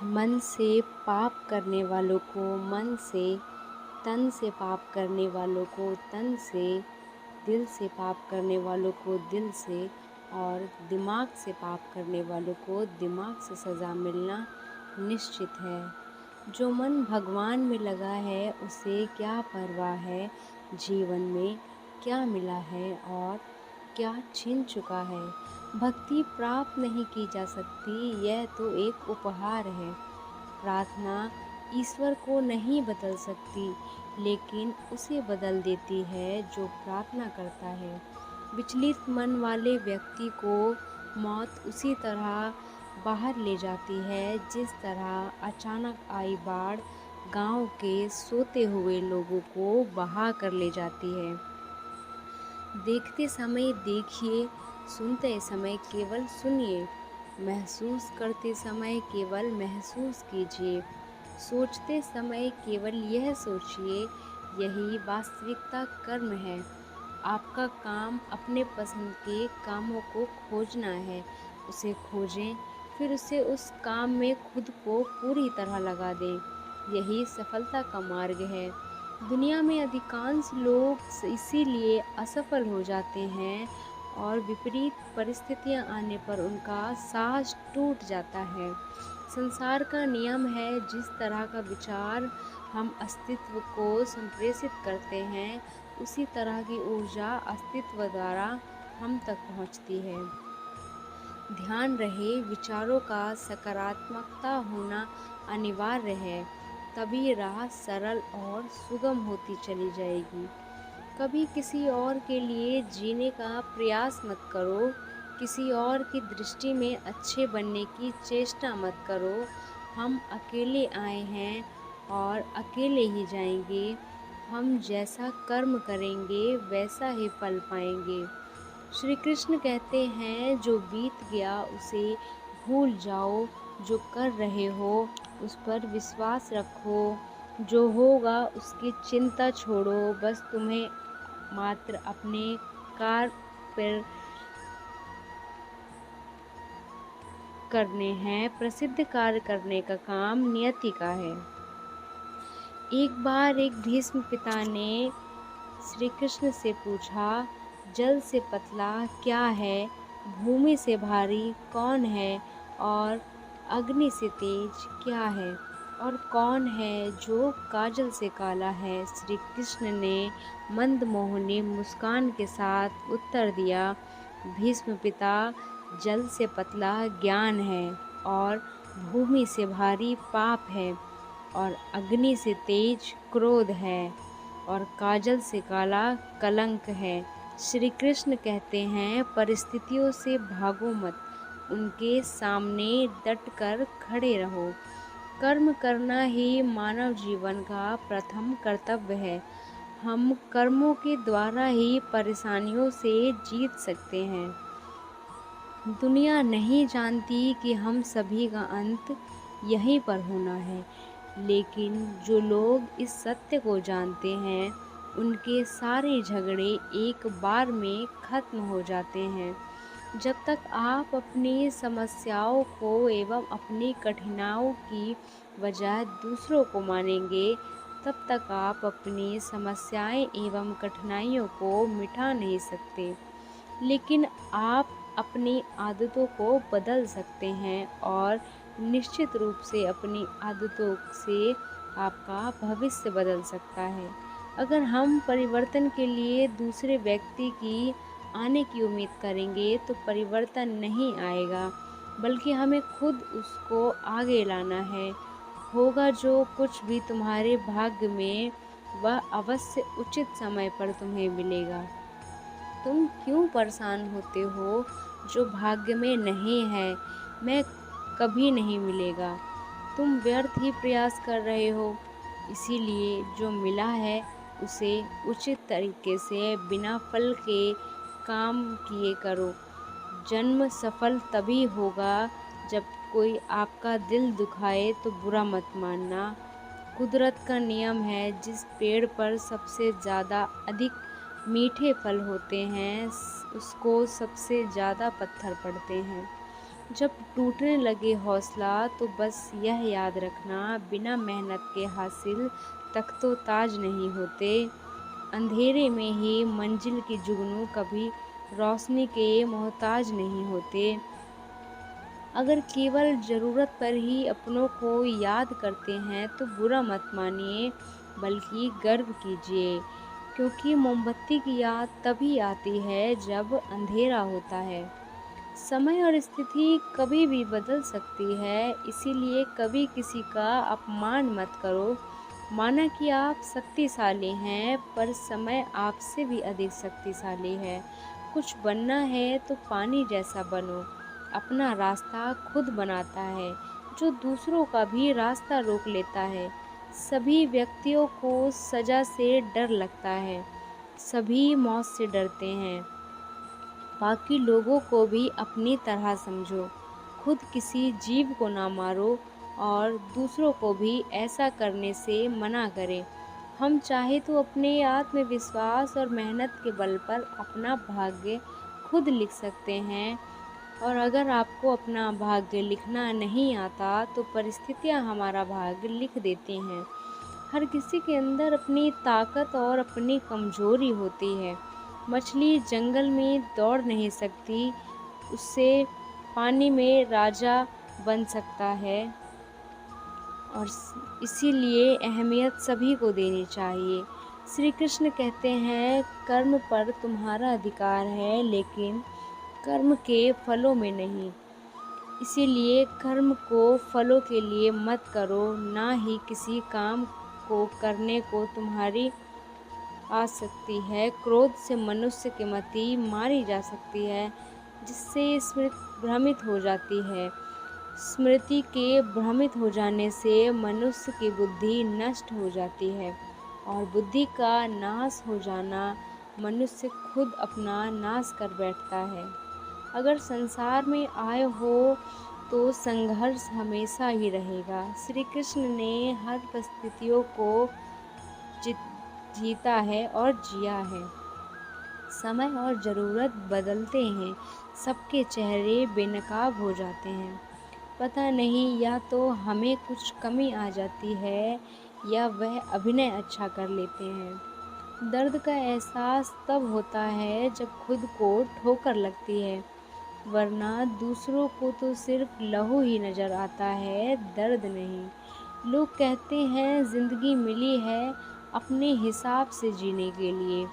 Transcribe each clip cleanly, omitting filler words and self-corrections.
मन से पाप करने वालों को मन से, तन से पाप करने वालों को तन से, दिल से पाप करने वालों को दिल से और दिमाग से पाप करने वालों को दिमाग से सज़ा मिलना निश्चित है। जो मन भगवान में लगा है उसे क्या परवाह है जीवन में क्या मिला है और क्या छिन चुका है। भक्ति प्राप्त नहीं की जा सकती, यह तो एक उपहार है। प्रार्थना ईश्वर को नहीं बदल सकती, लेकिन उसे बदल देती है जो प्रार्थना करता है। विचलित मन वाले व्यक्ति को मौत उसी तरह बाहर ले जाती है जिस तरह अचानक आई बाढ़ गांव के सोते हुए लोगों को बहा कर ले जाती है। देखते समय देखिए, सुनते समय केवल सुनिए, महसूस करते समय केवल महसूस कीजिए, सोचते समय केवल यह सोचिए, यही वास्तविकता कर्म है। आपका काम अपने पसंद के कामों को खोजना है, उसे खोजें, फिर उसे उस काम में खुद को पूरी तरह लगा दें। यही सफलता का मार्ग है। दुनिया में अधिकांश लोग इसीलिए असफल हो जाते हैं और विपरीत परिस्थितियां आने पर उनका साहस टूट जाता है। संसार का नियम है, जिस तरह का विचार हम अस्तित्व को संप्रेषित करते हैं, उसी तरह की ऊर्जा अस्तित्व द्वारा हम तक पहुंचती है। ध्यान रहे, विचारों का सकारात्मकता होना अनिवार्य है, तभी राह सरल और सुगम होती चली जाएगी। कभी किसी और के लिए जीने का प्रयास मत करो, किसी और की दृष्टि में अच्छे बनने की चेष्टा मत करो। हम अकेले आए हैं और अकेले ही जाएंगे। हम जैसा कर्म करेंगे वैसा ही फल पाएंगे। श्री कृष्ण कहते हैं, जो बीत गया उसे भूल जाओ, जो कर रहे हो उस पर विश्वास रखो, जो होगा उसकी चिंता छोड़ो, बस तुम्हें मात्र अपने कार्य पर करने हैं। प्रसिद्ध कार्य करने का काम नियति का है। एक बार एक भीष्म पिता ने श्री कृष्ण से पूछा, जल से पतला क्या है, भूमि से भारी कौन है और अग्नि से तेज क्या है, और कौन है जो काजल से काला है। श्री कृष्ण ने मंदमोहनी मुस्कान के साथ उत्तर दिया, भीष्म पिता, जल से पतला ज्ञान है और भूमि से भारी पाप है और अग्नि से तेज क्रोध है और काजल से काला कलंक है। श्री कृष्ण कहते हैं, परिस्थितियों से भागो मत, उनके सामने डटकर खड़े रहो। कर्म करना ही मानव जीवन का प्रथम कर्तव्य है। हम कर्मों के द्वारा ही परेशानियों से जीत सकते हैं। दुनिया नहीं जानती कि हम सभी का अंत यहीं पर होना है, लेकिन जो लोग इस सत्य को जानते हैं, उनके सारे झगड़े एक बार में खत्म हो जाते हैं। जब तक आप अपनी समस्याओं को एवं अपनी कठिनाइयों की वजह दूसरों को मानेंगे, तब तक आप अपनी समस्याएं एवं कठिनाइयों को मिटा नहीं सकते। लेकिन आप अपनी आदतों को बदल सकते हैं और निश्चित रूप से अपनी आदतों से आपका भविष्य बदल सकता है। अगर हम परिवर्तन के लिए दूसरे व्यक्ति की आने की उम्मीद करेंगे तो परिवर्तन नहीं आएगा, बल्कि हमें खुद उसको आगे लाना है। होगा जो कुछ भी तुम्हारे भाग्य में, वह अवश्य उचित समय पर तुम्हें मिलेगा। तुम क्यों परेशान होते हो? जो भाग्य में नहीं है मैं कभी नहीं मिलेगा। तुम व्यर्थ ही प्रयास कर रहे हो, इसीलिए जो मिला है उसे उचित तरीके से बिना फल के काम किए करो। जन्म सफल तभी होगा जब कोई आपका दिल दुखाए तो बुरा मत मानना। कुदरत का नियम है, जिस पेड़ पर सबसे ज़्यादा अधिक मीठे फल होते हैं उसको सबसे ज़्यादा पत्थर पड़ते हैं। जब टूटने लगे हौसला तो बस यह याद रखना, बिना मेहनत के हासिल तख्तो ताज नहीं होते। अंधेरे में ही मंजिल की जुगनू कभी रोशनी के मोहताज नहीं होते। अगर केवल ज़रूरत पर ही अपनों को याद करते हैं तो बुरा मत मानिए, बल्कि गर्व कीजिए, क्योंकि मोमबत्ती की याद तभी आती है जब अंधेरा होता है। समय और स्थिति कभी भी बदल सकती है, इसीलिए कभी किसी का अपमान मत करो। माना कि आप शक्तिशाली हैं, पर समय आपसे भी अधिक शक्तिशाली है। कुछ बनना है तो पानी जैसा बनो, अपना रास्ता खुद बनाता है, जो दूसरों का भी रास्ता रोक लेता है। सभी व्यक्तियों को सज़ा से डर लगता है, सभी मौत से डरते हैं। बाकी लोगों को भी अपनी तरह समझो, खुद किसी जीव को ना मारो और दूसरों को भी ऐसा करने से मना करें। हम चाहे तो अपने आत्मविश्वास और मेहनत के बल पर अपना भाग्य खुद लिख सकते हैं, और अगर आपको अपना भाग्य लिखना नहीं आता तो परिस्थितियाँ हमारा भाग्य लिख देती हैं। हर किसी के अंदर अपनी ताकत और अपनी कमजोरी होती है। मछली जंगल में दौड़ नहीं सकती, उससे पानी में राजा बन सकता है, और इसीलिए अहमियत सभी को देनी चाहिए। श्री कृष्ण कहते हैं, कर्म पर तुम्हारा अधिकार है, लेकिन कर्म के फलों में नहीं। इसीलिए कर्म को फलों के लिए मत करो, ना ही किसी काम को करने को तुम्हारी आ सकती है। क्रोध से मनुष्य की मति मारी जा सकती है, जिससे स्मृति भ्रमित हो जाती है। स्मृति के भ्रमित हो जाने से मनुष्य की बुद्धि नष्ट हो जाती है, और बुद्धि का नाश हो जाना मनुष्य खुद अपना नाश कर बैठता है। अगर संसार में आए हो तो संघर्ष हमेशा ही रहेगा। श्री कृष्ण ने हर परिस्थितियों को जीता है और जिया है। समय और ज़रूरत बदलते हैं, सबके चेहरे बेनकाब हो जाते हैं। पता नहीं, या तो हमें कुछ कमी आ जाती है या वह अभिनय अच्छा कर लेते हैं। दर्द का एहसास तब होता है जब खुद को ठोकर लगती है, वरना दूसरों को तो सिर्फ लहू ही नज़र आता है, दर्द नहीं। लोग कहते हैं ज़िंदगी मिली है अपने हिसाब से जीने के लिए,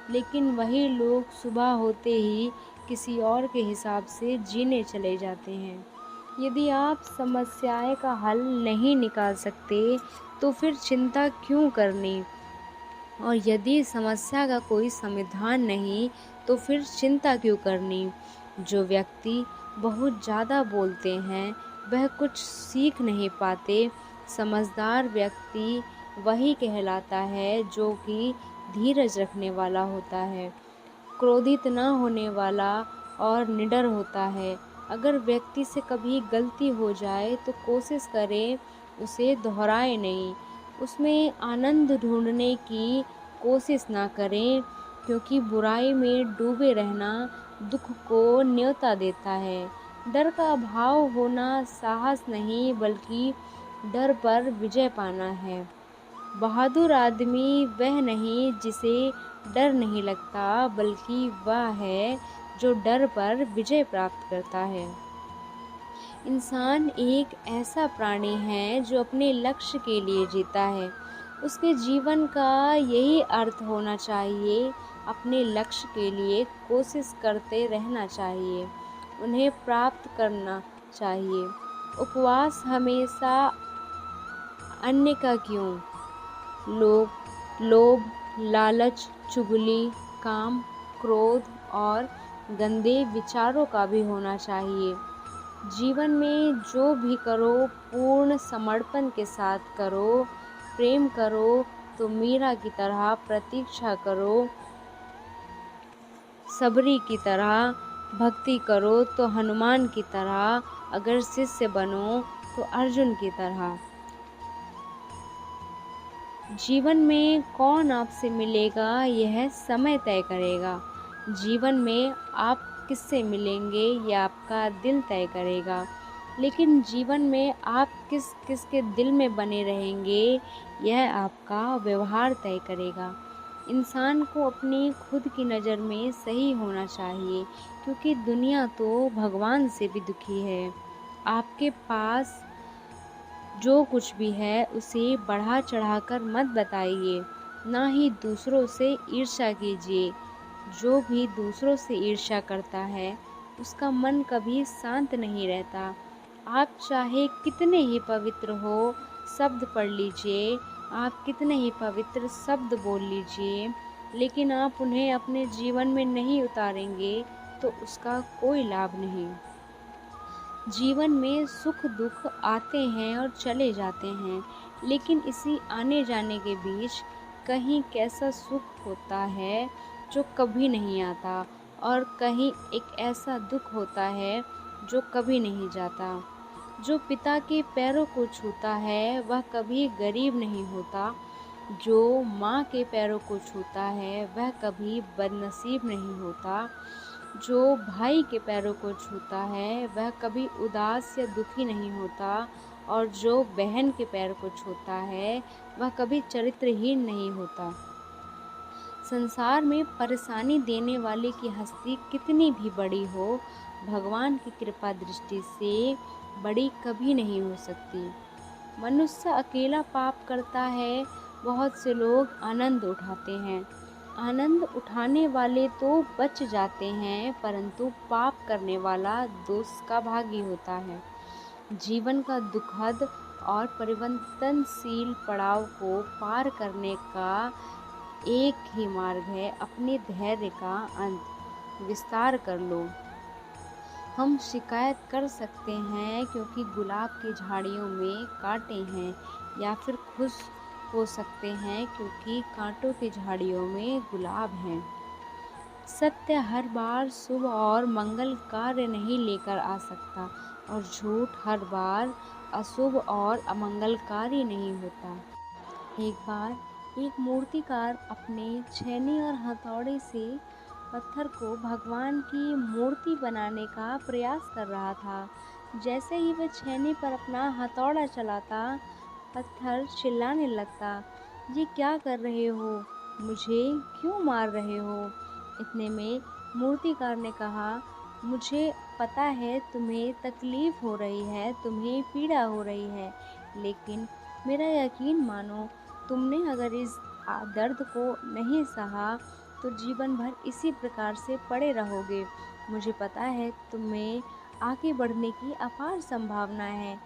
लेकिन वही लोग सुबह होते ही किसी और के हिसाब से जीने चले जाते हैं। यदि आप समस्याएं का हल नहीं निकाल सकते तो फिर चिंता क्यों करनी, और यदि समस्या का कोई समाधान नहीं तो फिर चिंता क्यों करनी। जो व्यक्ति बहुत ज़्यादा बोलते हैं वह कुछ सीख नहीं पाते। समझदार व्यक्ति वही कहलाता है जो कि धीरज रखने वाला होता है, क्रोधित न होने वाला और निडर होता है। अगर व्यक्ति से कभी गलती हो जाए तो कोशिश करें उसे दोहराए नहीं, उसमें आनंद ढूंढने की कोशिश ना करें, क्योंकि बुराई में डूबे रहना दुख को न्योता देता है। डर का अभाव होना साहस नहीं, बल्कि डर पर विजय पाना है। बहादुर आदमी वह नहीं जिसे डर नहीं लगता, बल्कि वह है जो डर पर विजय प्राप्त करता है। इंसान एक ऐसा प्राणी है जो अपने लक्ष्य के लिए जीता है। उसके जीवन का यही अर्थ होना चाहिए, अपने लक्ष्य के लिए कोशिश करते रहना चाहिए, उन्हें प्राप्त करना चाहिए। उपवास हमेशा अन्य का क्यों, लोभ, लालच, चुगली, काम, क्रोध और गंदे विचारों का भी होना चाहिए। जीवन में जो भी करो पूर्ण समर्पण के साथ करो। प्रेम करो तो मीरा की तरह प्रतीक्षा करो, सबरी की तरह भक्ति करो तो हनुमान की तरह, अगर शिष्य बनो तो अर्जुन की तरह। जीवन में कौन आपसे मिलेगा यह समय तय करेगा। जीवन में आप किससे मिलेंगे ये आपका दिल तय करेगा। लेकिन जीवन में आप किस किस के दिल में बने रहेंगे यह आपका व्यवहार तय करेगा। इंसान को अपनी खुद की नज़र में सही होना चाहिए, क्योंकि दुनिया तो भगवान से भी दुखी है। आपके पास जो कुछ भी है उसे बढ़ा चढ़ाकर मत बताइए, ना ही दूसरों से ईर्ष्या कीजिए। जो भी दूसरों से ईर्ष्या करता है उसका मन कभी शांत नहीं रहता। आप चाहे कितने ही पवित्र हो शब्द पढ़ लीजिए, आप कितने ही पवित्र शब्द बोल लीजिए, लेकिन आप उन्हें अपने जीवन में नहीं उतारेंगे तो उसका कोई लाभ नहीं। जीवन में सुख दुख आते हैं और चले जाते हैं, लेकिन इसी आने जाने के बीच कहीं कैसा सुख होता है जो कभी नहीं आता, और कहीं एक ऐसा दुख होता है जो कभी नहीं जाता। जो पिता के पैरों को छूता है वह कभी गरीब नहीं होता। जो माँ के पैरों को छूता है वह कभी बदनसीब नहीं होता। जो भाई के पैरों को छूता है वह कभी उदास या दुखी नहीं होता, और जो बहन के पैर को छूता है वह कभी चरित्रहीन नहीं होता। संसार में परेशानी देने वाले की हस्ती कितनी भी बड़ी हो, भगवान की कृपा दृष्टि से बड़ी कभी नहीं हो सकती। मनुष्य अकेला पाप करता है, बहुत से लोग आनंद उठाते हैं। आनंद उठाने वाले तो बच जाते हैं, परंतु पाप करने वाला दोष का भागी होता है। जीवन का दुखद और परिवर्तनशील पड़ाव को पार करने का एक ही मार्ग है, अपने धैर्य का अंत विस्तार कर लो। हम शिकायत कर सकते हैं क्योंकि गुलाब की झाड़ियों में कांटे हैं, या फिर खुश हो सकते हैं क्योंकि कांटों की झाड़ियों में गुलाब हैं। सत्य हर बार शुभ और मंगल कार्य नहीं लेकर आ सकता, और झूठ हर बार अशुभ और अमंगलकारी नहीं होता। एक बार एक मूर्तिकार अपने छेनी और हथौड़े से पत्थर को भगवान की मूर्ति बनाने का प्रयास कर रहा था। जैसे ही वह छेनी पर अपना हथौड़ा चलाता, पत्थर चिल्लाने लगता, ये क्या कर रहे हो? मुझे क्यों मार रहे हो? इतने में मूर्तिकार ने कहा, मुझे पता है तुम्हें तकलीफ हो रही है, तुम्हें पीड़ा हो रही है, लेकिन मेरा यकीन मानो, तुमने अगर इस दर्द को नहीं सहा तो जीवन भर इसी प्रकार से पड़े रहोगे। मुझे पता है तुम्हें आगे बढ़ने की अपार संभावना है,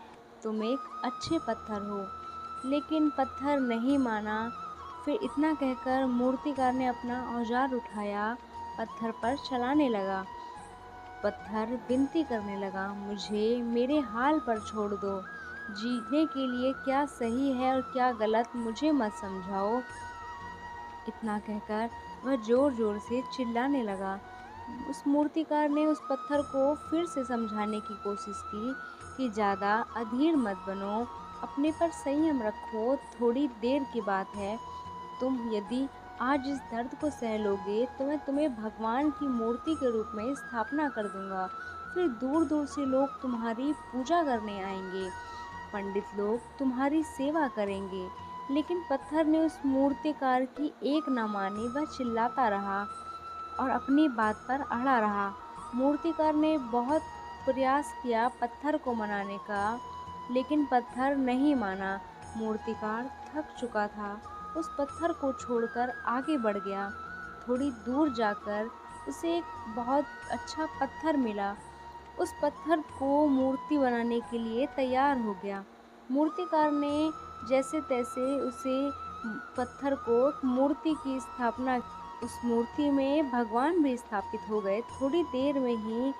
तुम एक अच्छे पत्थर हो। लेकिन पत्थर नहीं माना। फिर इतना कहकर मूर्तिकार ने अपना औजार उठाया, पत्थर पर चलाने लगा। पत्थर विनती करने लगा, मुझे मेरे हाल पर छोड़ दो। जीने के लिए क्या सही है और क्या गलत मुझे मत समझाओ। इतना कहकर वह जोर जोर से चिल्लाने लगा। उस मूर्तिकार ने उस पत्थर को फिर से समझाने की कोशिश की कि ज़्यादा अधीर मत बनो, अपने पर संयम रखो, थोड़ी देर की बात है। तुम यदि आज इस दर्द को सह लोगे तो मैं तुम्हें भगवान की मूर्ति के रूप में स्थापना कर दूंगा। फिर दूर दूर से लोग तुम्हारी पूजा करने आएंगे, पंडित लोग तुम्हारी सेवा करेंगे। लेकिन पत्थर ने उस मूर्तिकार की एक न मानी, वह चिल्लाता रहा और अपनी बात पर अड़ा रहा। मूर्तिकार ने बहुत प्रयास किया पत्थर को मनाने का, लेकिन पत्थर नहीं माना। मूर्तिकार थक चुका था, उस पत्थर को छोड़कर आगे बढ़ गया। थोड़ी दूर जाकर उसे एक बहुत अच्छा पत्थर मिला। उस पत्थर को मूर्ति बनाने के लिए तैयार हो गया। मूर्तिकार ने जैसे तैसे उसे पत्थर को मूर्ति की स्थापना, उस मूर्ति में भगवान भी स्थापित हो गए। थोड़ी देर में ही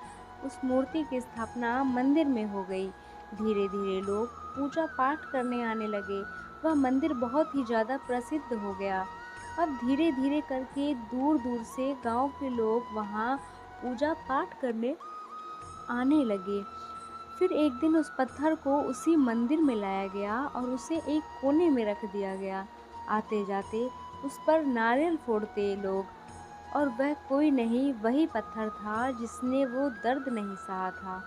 उस मूर्ति की स्थापना मंदिर में हो गई। धीरे धीरे लोग पूजा पाठ करने आने लगे। वह मंदिर बहुत ही ज़्यादा प्रसिद्ध हो गया। अब धीरे धीरे करके दूर दूर से गांव के लोग वहां पूजा पाठ करने आने लगे। फिर एक दिन उस पत्थर को उसी मंदिर में लाया गया और उसे एक कोने में रख दिया गया। आते जाते उस पर नारियल फोड़ते लोग, और वह कोई नहीं, वही पत्थर था जिसने वो दर्द नहीं सहा था।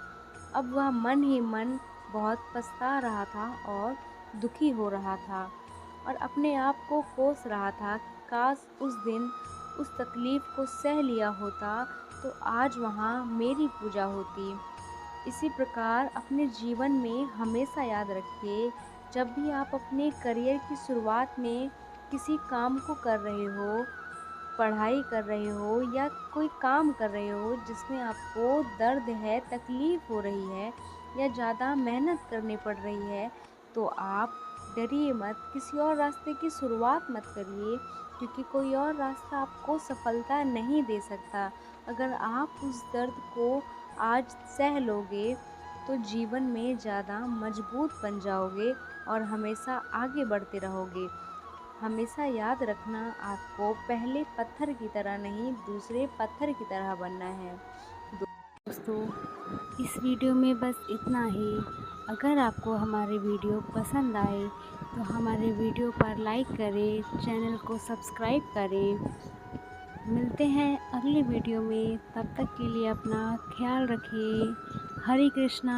अब वह मन ही मन बहुत पछता रहा था और दुखी हो रहा था और अपने आप को कोस रहा था। काश उस दिन उस तकलीफ़ को सह लिया होता तो आज वहाँ मेरी पूजा होती। इसी प्रकार अपने जीवन में हमेशा याद रखिए, जब भी आप अपने करियर की शुरुआत में किसी काम को कर रहे हो, पढ़ाई कर रहे हो या कोई काम कर रहे हो जिसमें आपको दर्द है, तकलीफ़ हो रही है या ज़्यादा मेहनत करनी पड़ रही है, तो आप डरिए मत, किसी और रास्ते की शुरुआत मत करिए, क्योंकि कोई और रास्ता आपको सफलता नहीं दे सकता। अगर आप उस दर्द को आज सह लोगे, तो जीवन में ज़्यादा मजबूत बन जाओगे और हमेशा आगे बढ़ते रहोगे। हमेशा याद रखना, आपको पहले पत्थर की तरह नहीं, दूसरे पत्थर की तरह बनना है। दोस्तों, इस वीडियो में बस इतना ही। अगर आपको हमारे वीडियो पसंद आए तो हमारे वीडियो पर लाइक करें, चैनल को सब्सक्राइब करें। मिलते हैं अगली वीडियो में, तब तक के लिए अपना ख्याल रखें। हरे कृष्णा।